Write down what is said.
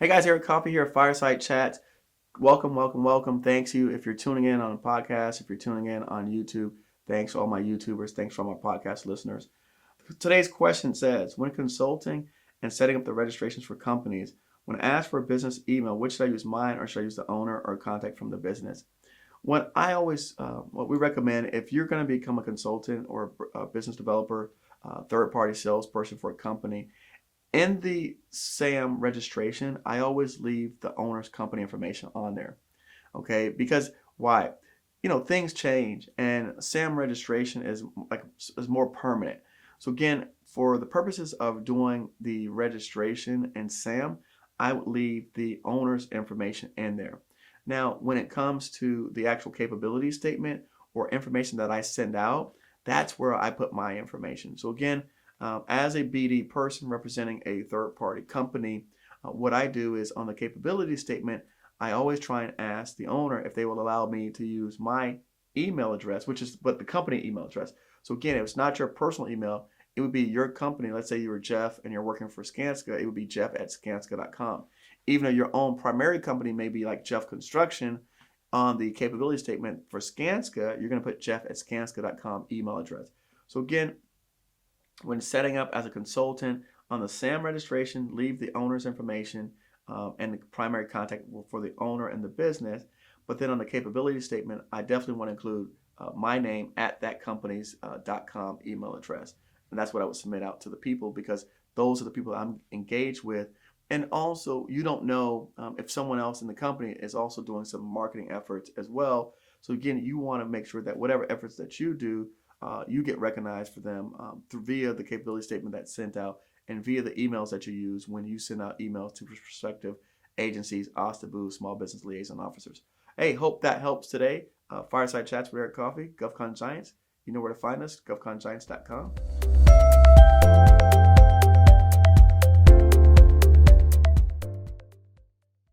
Hey guys, Eric Coffee here at Fireside Chats. Welcome, welcome, welcome. Thanks you if you're tuning in on a podcast, if you're tuning in on YouTube. Thanks to all my YouTubers. Thanks for all my podcast listeners. Today's question says, when consulting and setting up the registrations for companies, when asked for a business email, which should I use, mine or should I use the owner or contact from the business? What we recommend, if you're going to become a consultant or a business developer, third-party salesperson for a company, in the SAM registration, I always leave the owner's company information on there. Okay, because why? Things change, and SAM registration is more permanent. So again, for the purposes of doing the registration in SAM, I would leave the owner's information in there. Now, when it comes to the actual capability statement or information that I send out, that's where I put my information. So again, as a BD person representing a third-party company, what I do is on the capability statement, I always try and ask the owner if they will allow me to use my email address, which is but the company email address. So again, if it's not your personal email, it would be your company. Let's say you were Jeff and you're working for Skanska, it would be jeff@skanska.com. Even though your own primary company may be like Jeff Construction, on the capability statement for Skanska, you're going to put jeff@skanska.com email address. So again, when setting up as a consultant on the SAM registration, leave the owner's information and the primary contact for the owner and the business. But then on the capability statement, I definitely want to include my name at that company's .com email address. And that's what I would submit out to the people, because those are the people I'm engaged with. And also, you don't know if someone else in the company is also doing some marketing efforts as well. So again, you want to make sure that whatever efforts that you do, you get recognized for them via the capability statement that's sent out and via the emails that you use when you send out emails to prospective agencies, OSTABU, small business liaison officers. Hey, hope that helps today. Fireside Chats with Eric Coffee, GovCon Giants. You know where to find us, govcongiants.com.